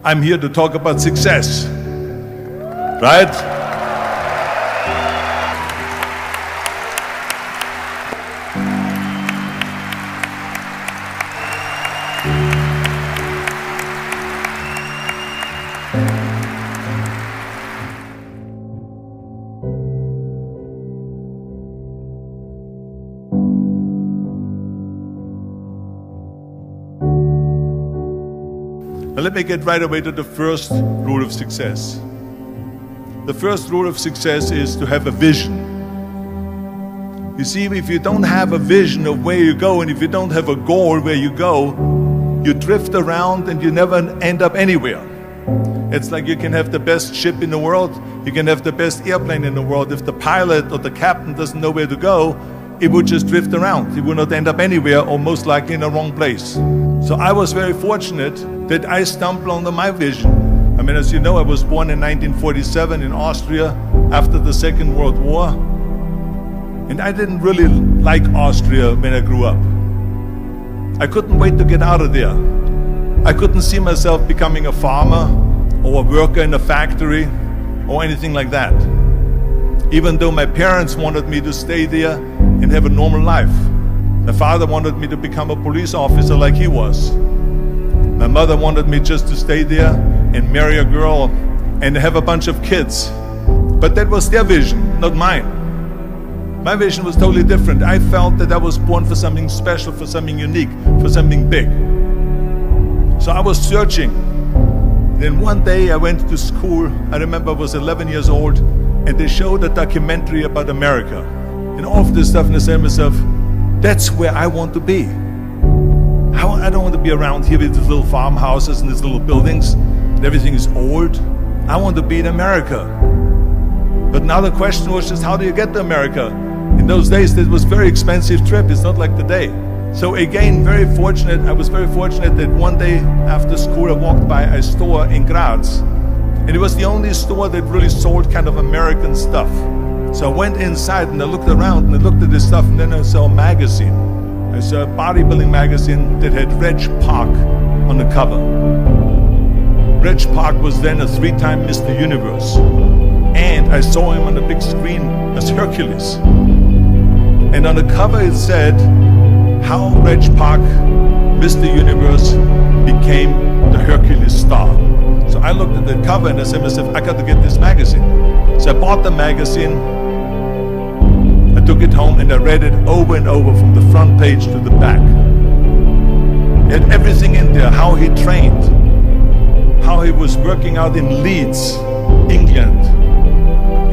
I'm here to talk about success, right? Now let me get right away to the first rule of success. The first rule of success is to have a vision. You see, if you don't have a vision of where you go, and if you don't have a goal where you go, you drift around and you never end up anywhere. It's like you can have the best ship in the world, you can have the best airplane in the world. If the pilot or the captain doesn't know where to go, it would just drift around. It would not end up anywhere, or most likely in the wrong place. So I was very fortunate that I stumbled onto my vision. I mean, as you know, I was born in 1947 in Austria after the Second World War. And I didn't really like Austria when I grew up. I couldn't wait to get out of there. I couldn't see myself becoming a farmer or a worker in a factory or anything like that. Even though my parents wanted me to stay there and have a normal life. My father wanted me to become a police officer like he was. My mother wanted me just to stay there and marry a girl and have a bunch of kids. But that was their vision, not mine. My vision was totally different. I felt that I was born for something special, for something unique, for something big. So I was searching. Then one day I went to school. I remember I was 11 years old, and they showed a documentary about America and all of this stuff, and I said to myself, that's where I want to be. I don't want to be around here with these little farmhouses and these little buildings and everything is old. I want to be in America. But now the question was just, how do you get to America? In those days, it was a very expensive trip. It's not like today. So again, I was very fortunate that one day after school I walked by a store in Graz. And it was the only store that really sold kind of American stuff. So I went inside and I looked around and I looked at this stuff, and then I saw a magazine. I saw a bodybuilding magazine that had Reg Park on the cover. Reg Park was then a 3-time Mr. Universe. And I saw him on the big screen as Hercules. And on the cover it said, how Reg Park, Mr. Universe, became the Hercules star. So I looked at the cover and I said to myself, I got to get this magazine. So I bought the magazine, I took it home and I read it over and over from the front page to the back. It had everything in there, how he trained, how he was working out in Leeds, England,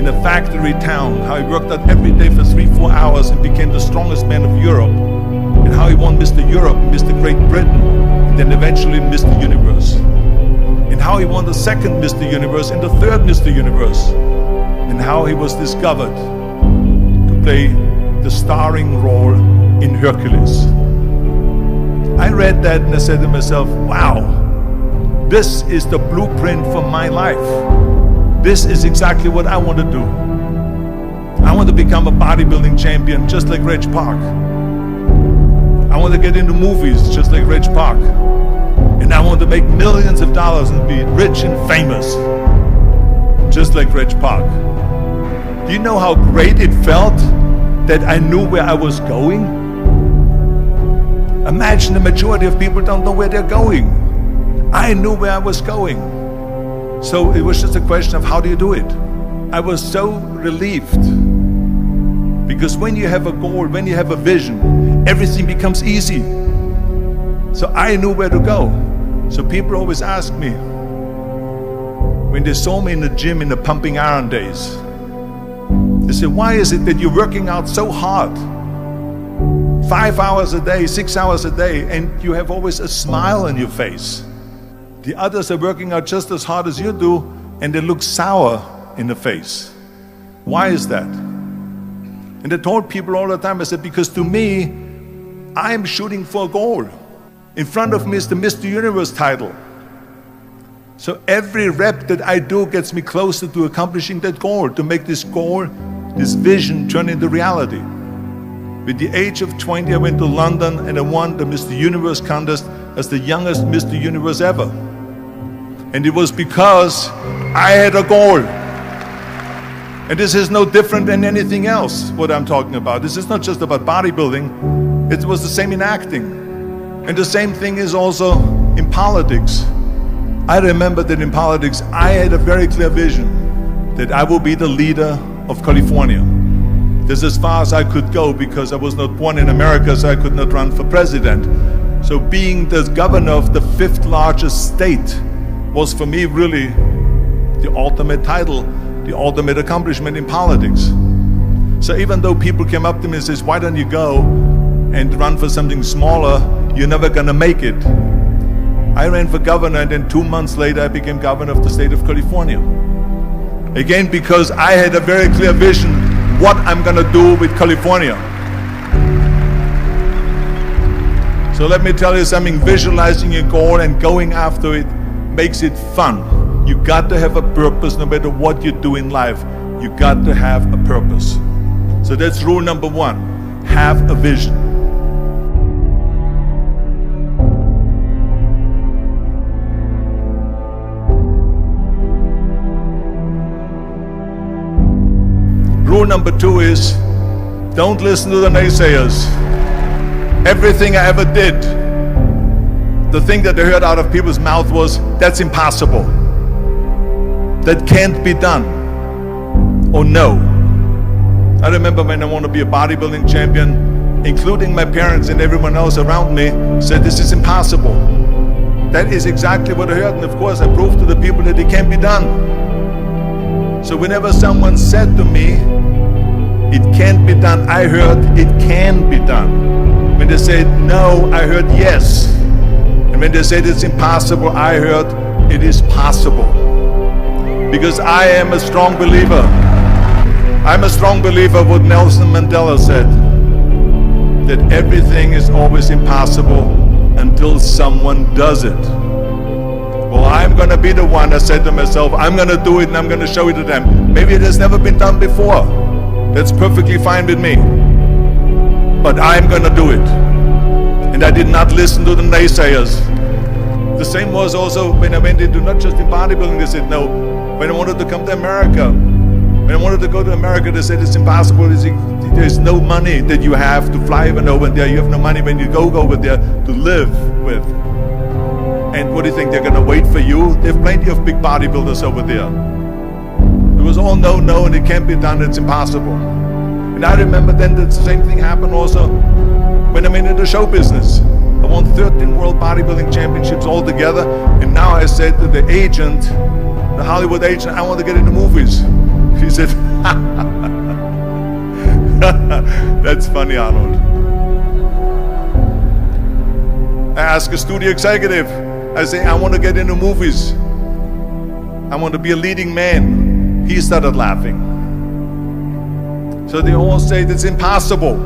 in a factory town, how he worked out every day for 3-4 hours and became the strongest man of Europe, and how he won Mr. Europe, Mr. Great Britain, and then eventually Mr. Universe. And how he won the second Mr. Universe and the third Mr. Universe, and how he was discovered to play the starring role in Hercules. I read that and I said to myself, wow, this is the blueprint for my life. This is exactly what I want to do. I want to become a bodybuilding champion just like Reg Park. I want to get into movies just like Reg Park. And I want to make millions of dollars and be rich and famous just like Reg Park. Do you know how great it felt that I knew where I was going? Imagine the majority of people don't know where they're going. I knew where I was going. So it was just a question of how do you do it? I was so relieved. Because when you have a goal, when you have a vision, everything becomes easy. So I knew where to go. So people always ask me, when they saw me in the gym in the pumping iron days, they said, why is it that you're working out so hard? 5 hours a day, 6 hours a day, and you have always a smile on your face. The others are working out just as hard as you do, and they look sour in the face. Why is that? And I told people all the time, I said, because to me, I'm shooting for a goal. In front of me is the Mr. Universe title. So every rep that I do gets me closer to accomplishing that goal, to make this goal, this vision turn into reality. With the age of 20, I went to London and I won the Mr. Universe contest as the youngest Mr. Universe ever. And it was because I had a goal. And this is no different than anything else, what I'm talking about. This is not just about bodybuilding. It was the same in acting. And the same thing is also in politics. I remember that in politics, I had a very clear vision that I will be the leader of California. That's as far as I could go because I was not born in America, so I could not run for president. So being the governor of the 5th largest state was for me really the ultimate title, the ultimate accomplishment in politics. So even though people came up to me and says, why don't you go and run for something smaller, you're never gonna make it. I ran for governor, and then 2 months later I became governor of the state of California. Again, because I had a very clear vision what I'm gonna do with California. So let me tell you something, visualizing your goal and going after it makes it fun. You got to have a purpose no matter what you do in life. You got to have a purpose. So that's rule number 1, have a vision. Rule number 2 is, don't listen to the naysayers. Everything I ever did, the thing that I heard out of people's mouth was, that's impossible. That can't be done. Or no. I remember when I wanted to be a bodybuilding champion, including my parents and everyone else around me, said this is impossible. That is exactly what I heard, and of course I proved to the people that it can be done. So whenever someone said to me, it can't be done, I heard it can be done. When they said no, I heard yes. And when they said it's impossible, I heard it is possible. Because I am a strong believer. I'm a strong believer what Nelson Mandela said, that everything is always impossible until someone does it. Well, I'm gonna be the one that said to myself, I'm gonna do it and I'm gonna show it to them. Maybe it has never been done before. That's perfectly fine with me. But I'm gonna do it. And I did not listen to the naysayers. The same was also when I went into not just in bodybuilding, they said no. When I wanted to come to America, when I wanted to go to America, they said it's impossible. There's no money that you have to fly even over there. You have no money when you go over there to live with. And what do you think, they're gonna wait for you? They have plenty of big bodybuilders over there. It was all no, no, and it can't be done, it's impossible. And I remember then that the same thing happened also when I went into the show business. I won 13 World Bodybuilding Championships altogether, and now I said to the agent, the Hollywood agent, I want to get into movies. He said, that's funny, Arnold. I asked a studio executive, I say, I want to get into movies. I want to be a leading man. He started laughing. So they all say it's impossible.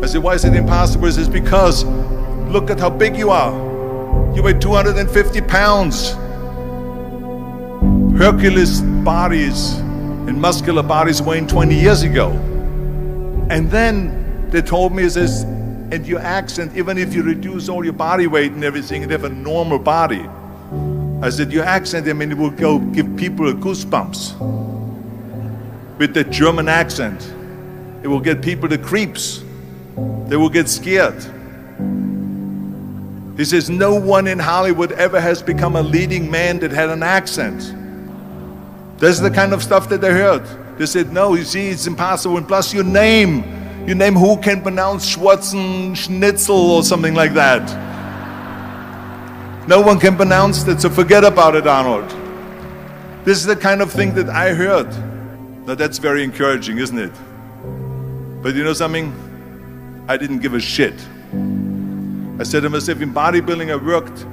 I said, why is it impossible? He says, because look at how big you are. You weigh 250 pounds. Hercules bodies and muscular bodies weighing 20 years ago. And then they told me, says, and your accent, even if you reduce all your body weight and everything and have a normal body, I said, your accent, I mean, it will go give people a goosebumps. With the German accent, it will get people the creeps. They will get scared. He says, no one in Hollywood ever has become a leading man that had an accent. That's the kind of stuff that they heard. They said, no, you see, it's impossible. And plus your name who can pronounce Schwarzen Schnitzel or something like that. No one can pronounce that, so forget about it, Arnold. This is the kind of thing that I heard. Now that's very encouraging, isn't it? But you know something? I didn't give a shit. I said to myself, in bodybuilding I worked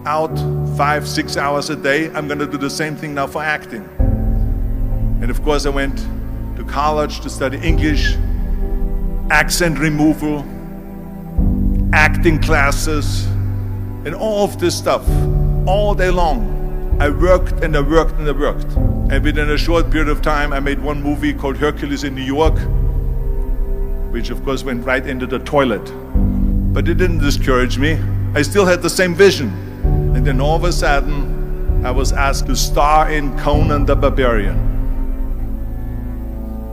out 5-6 hours a day. I'm gonna do the same thing now for acting. And of course I went to college to study English, accent removal, acting classes, and all of this stuff, all day long. I worked and I worked and I worked. And within a short period of time, I made one movie called Hercules in New York, which of course went right into the toilet. But it didn't discourage me. I still had the same vision. And then all of a sudden, I was asked to star in Conan the Barbarian.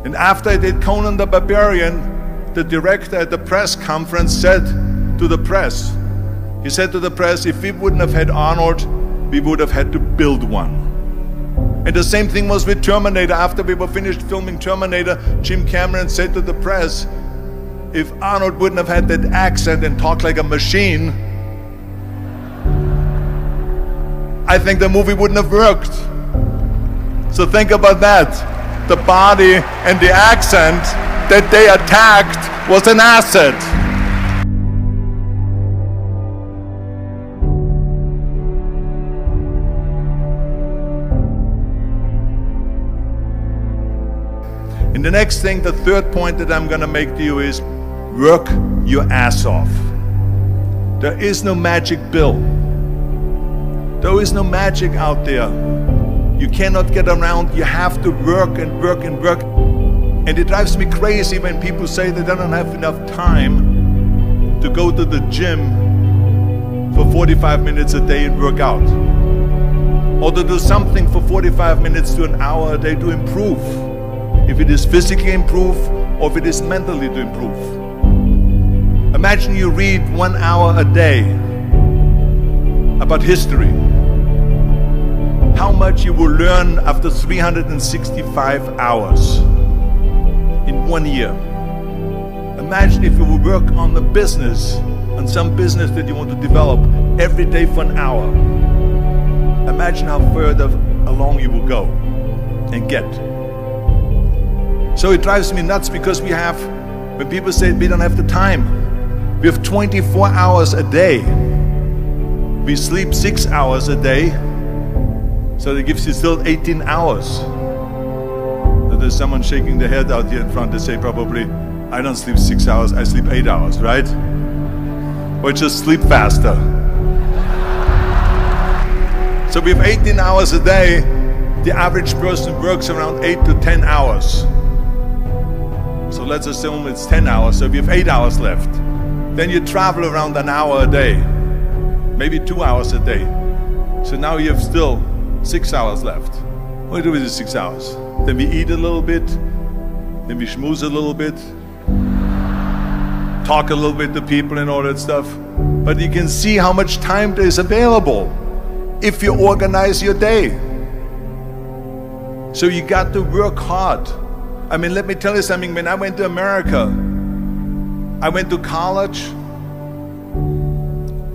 And after I did Conan the Barbarian, the director at the press conference said to the press, he said to the press, if we wouldn't have had Arnold, we would have had to build one. And the same thing was with Terminator. After we were finished filming Terminator, Jim Cameron said to the press, if Arnold wouldn't have had that accent and talked like a machine, I think the movie wouldn't have worked. So think about that. The body and the accent that they attacked was an asset. And the next thing, the third point that I'm going to make to you is work your ass off. There is no magic pill. There is no magic out there. You cannot get around. You have to work and work and work. And it drives me crazy when people say they don't have enough time to go to the gym for 45 minutes a day and work out. Or to do something for 45 minutes to an hour a day to improve. If it is physically improve or if it is mentally to improve. Imagine you read 1 hour a day about history. How much you will learn after 365 hours in 1 year. Imagine if you will work on the business, on some business that you want to develop every day for an hour. Imagine how further along you will go and get. So it drives me nuts because we have, when people say we don't have the time, we have 24 hours a day. We sleep 6 hours a day, so that gives you still 18 hours. Now there's someone shaking their head out here in front. They say probably, I don't sleep 6 hours, I sleep 8 hours, right? Or just sleep faster. So we have 18 hours a day. The average person works around 8 to 10 hours. So let's assume it's 10 hours, so we have 8 hours left. Then you travel around an hour a day, maybe 2 hours a day. So now you have still 6 hours left. What do we do with the 6 hours? Then we eat a little bit, then we schmooze a little bit, talk a little bit to people and all that stuff. But you can see how much time there is available if you organize your day. So you got to work hard. I mean, let me tell you something. When I went to America, I went to college.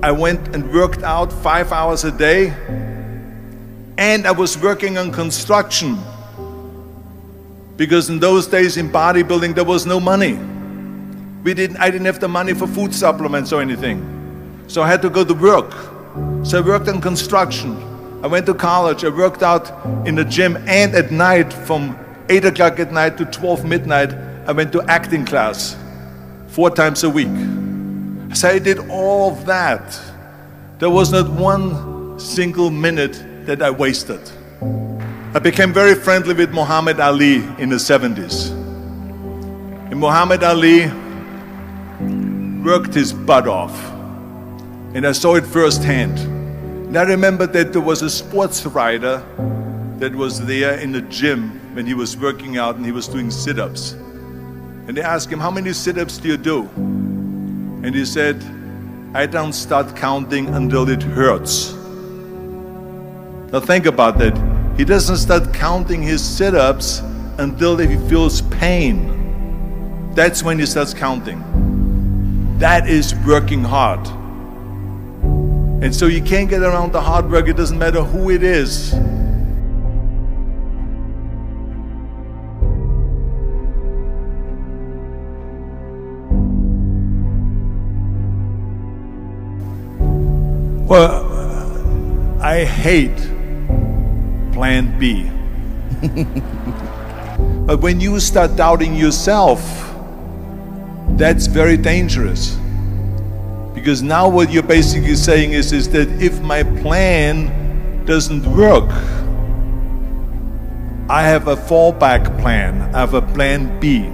I went and worked out 5 hours a day. And I was working on construction. Because in those days in bodybuilding, there was no money. I didn't have the money for food supplements or anything. So I had to go to work. So I worked on construction. I went to college. I worked out in the gym, and at night from 8 o'clock at night to 12 midnight, I went to acting class 4 times a week. So I did all of that. There was not one single minute that I wasted. I became very friendly with Muhammad Ali in the 70s. And Muhammad Ali worked his butt off. And I saw it firsthand. And I remember that there was a sports writer that was there in the gym when he was working out and he was doing sit-ups. And they asked him, how many sit-ups do you do? And he said, I don't start counting until it hurts. Now think about that. He doesn't start counting his sit-ups until he feels pain. That's when he starts counting. That is working hard. And so you can't get around the hard work. It doesn't matter who it is. Well, I hate plan B. But when you start doubting yourself, that's very dangerous. Because now what you're basically saying is that if my plan doesn't work, I have a fallback plan, I have a plan B.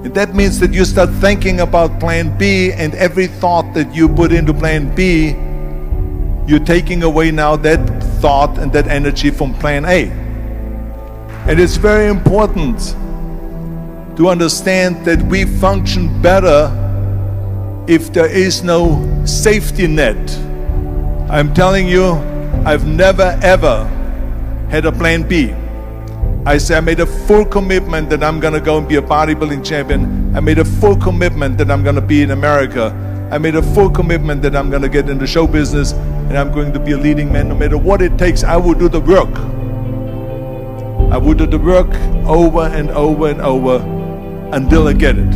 And that means that you start thinking about plan B, and every thought that you put into plan B, you're taking away now that thought and that energy from plan A. And it's very important to understand that we function better if there is no safety net. I'm telling you, I've never ever had a plan B. I made a full commitment that I'm gonna go and be a bodybuilding champion. I made a full commitment that I'm gonna be in America. I made a full commitment that I'm gonna get into show business and I'm going to be a leading man. No matter what it takes, I will do the work. I will do the work over and over and over until I get it.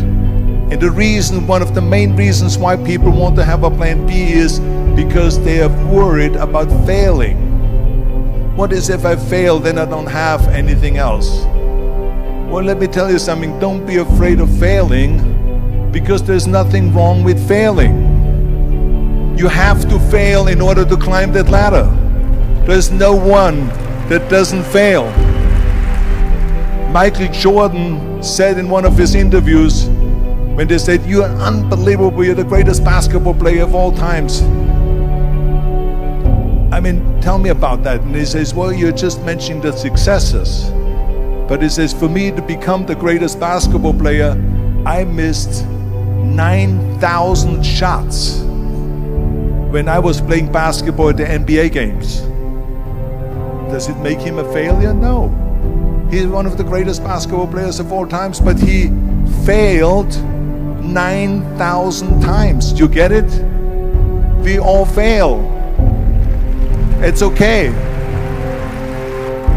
And the reason, one of the main reasons why people want to have a plan B is because they are worried about failing. What is if I fail, then I don't have anything else? Well, let me tell you something, don't be afraid of failing, because there's nothing wrong with failing. You have to fail in order to climb that ladder. There's no one that doesn't fail. Michael Jordan said in one of his interviews, when they said, "You are unbelievable, you're the greatest basketball player of all times." I mean, tell me about that. And he says, "Well, you're just mentioning the successes." But he says, "For me to become the greatest basketball player, I missed 9,000 shots when I was playing basketball at the NBA games." Does it make him a failure? No. He's one of the greatest basketball players of all times, but he failed 9,000 times. Do you get it? We all fail. It's okay.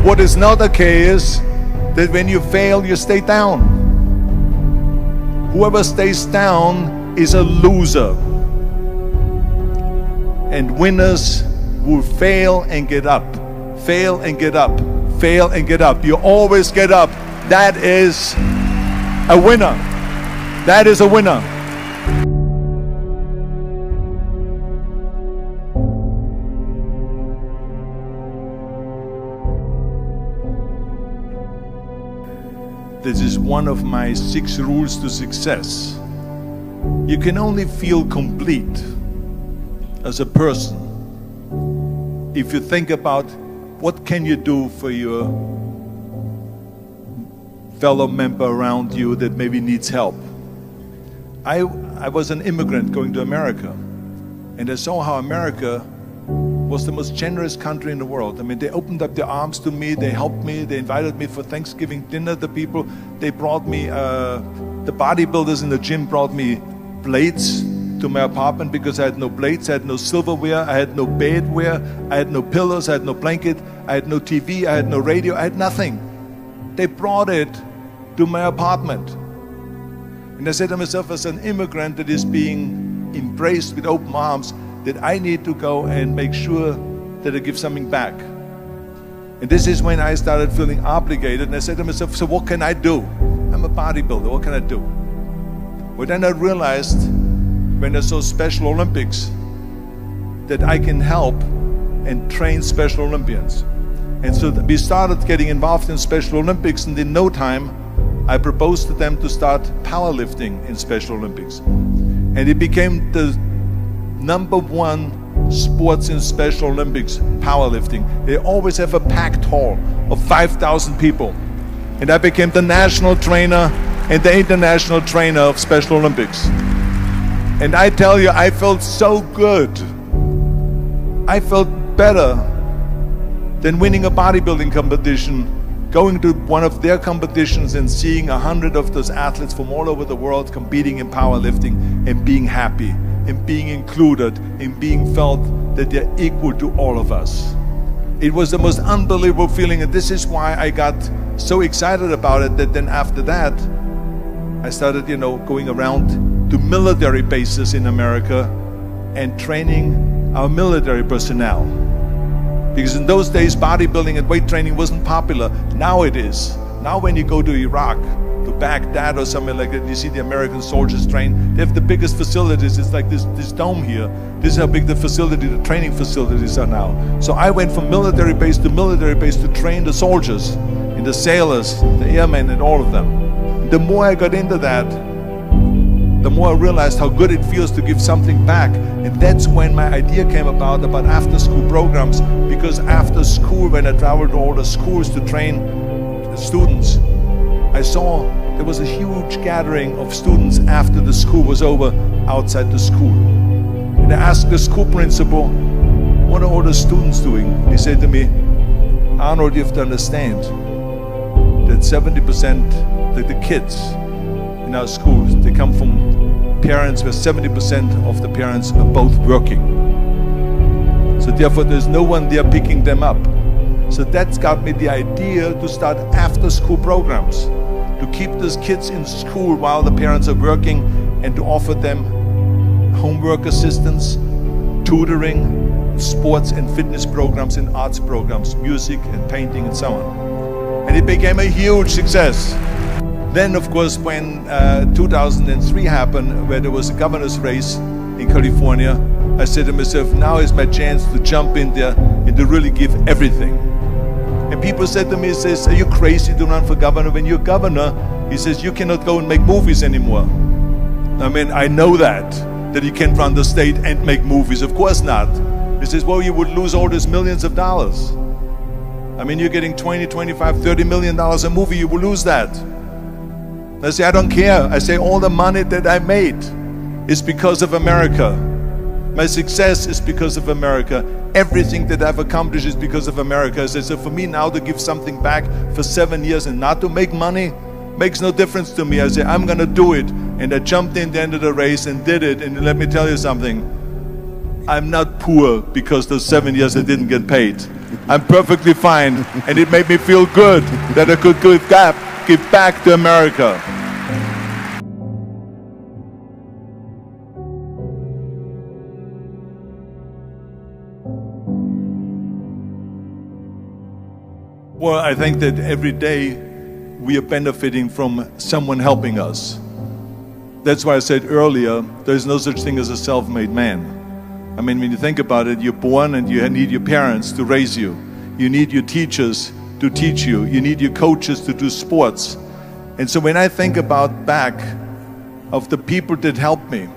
What is not okay is that when you fail, you stay down. Whoever stays down is a loser. And winners will fail and get up. Fail and get up. Fail and get up. You always get up. That is a winner. That is a winner. This is one of my 6 rules to success. You can only feel complete as a person if you think about what can you do for your fellow member around you that maybe needs help. I was an immigrant going to America, and I saw how America was the most generous country in the world. I mean, they opened up their arms to me, they helped me, they invited me for Thanksgiving dinner. The people, they brought me, the bodybuilders in the gym brought me plates to my apartment because I had no plates, I had no silverware, I had no bedware, I had no pillows, I had no blanket, I had no TV, I had no radio, I had nothing. They brought it to my apartment. And I said to myself, as an immigrant that is being embraced with open arms, that I need to go and make sure that I give something back. And this is when I started feeling obligated, and I said to myself, so what can I do? I'm a bodybuilder, what can I do? Well, then I realized, when I saw Special Olympics, that I can help and train Special Olympians. And so we started getting involved in Special Olympics, and in no time, I proposed to them to start powerlifting in Special Olympics. And it became the #1 sports in Special Olympics, powerlifting. They always have a packed hall of 5,000 people. And I became the national trainer and the international trainer of Special Olympics. And I tell you, I felt so good. I felt better than winning a bodybuilding competition, going to one of their competitions and seeing 100 of those athletes from all over the world competing in powerlifting and being happy and being included and being felt that they're equal to all of us. It was the most unbelievable feeling, and this is why I got so excited about it that then after that, I started, going around to military bases in America and training our military personnel. Because in those days, bodybuilding and weight training wasn't popular. Now it is. Now when you go to Iraq, to Baghdad or somewhere like that, you see the American soldiers train. They have the biggest facilities. It's like this dome here. This is how big the training facilities are now. So I went from military base to train the soldiers and the sailors, the airmen and all of them. The more I got into that, the more I realized how good it feels to give something back. And that's when my idea came about after-school programs, because after school, when I traveled to all the schools to train students, I saw there was a huge gathering of students after the school was over outside the school. And I asked the school principal, what are all the students doing? He said to me, Arnold, you have to understand that 70% of the kids in our schools, they come from parents where 70% of the parents are both working. So therefore there's no one there picking them up. So that's got me the idea to start after-school programs, to keep those kids in school while the parents are working, and to offer them homework assistance, tutoring, sports and fitness programs and arts programs, music and painting and so on. And it became a huge success. Then, of course, when 2003 happened, where there was a governor's race in California, I said to myself, now is my chance to jump in there and to really give everything. And people said to me, he says, are you crazy to run for governor? When you're governor, he says, you cannot go and make movies anymore. I mean, I know that you can't run the state and make movies. Of course not. He says, well, you would lose all these millions of dollars. I mean, you're getting 20, 25, $30 million a movie, you will lose that. I say, I don't care. I say, all the money that I made is because of America. My success is because of America. Everything that I've accomplished is because of America. I say, so for me now to give something back for 7 years and not to make money makes no difference to me. I say, I'm gonna do it. And I jumped in the end of the race and did it. And let me tell you something. I'm not poor because those 7 years I didn't get paid. I'm perfectly fine. And it made me feel good that I could give back to America. Well, I think that every day we are benefiting from someone helping us. That's why I said earlier, there's no such thing as a self-made man. I mean, when you think about it, you're born and you need your parents to raise you. You need your teachers to teach you. You need your coaches to do sports. And so when I think about back of the people that helped me,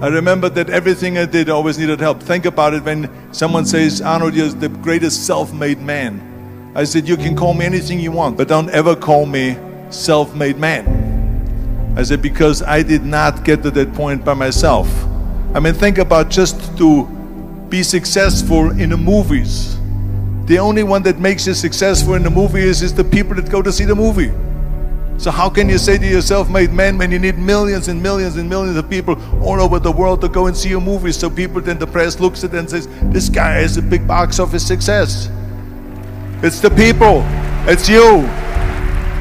I remember that everything I did always needed help. Think about it when someone says, Arnold, you're the greatest self-made man. I said, you can call me anything you want, but don't ever call me self-made man. I said, because I did not get to that point by myself. I mean, think about just to be successful in the movies. The only one that makes you successful in the movie is the people that go to see the movie. So how can you say to your self-made man when you need millions and millions and millions of people all over the world to go and see your movie? So people, then the press looks at it and says, this guy is a big box office success. It's the people, it's you.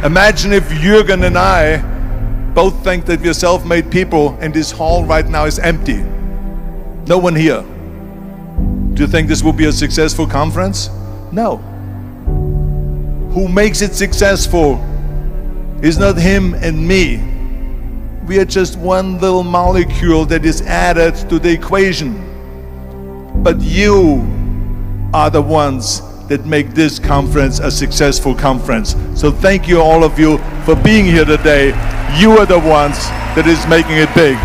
Imagine if Jürgen and I both think that we're self-made people and this hall right now is empty. No one here. Do you think this will be a successful conference? No. Who makes it successful is not him and me. We are just one little molecule that is added to the equation. But you are the ones that make this conference a successful conference. So thank you all of you for being here today. You are the ones that is making it big.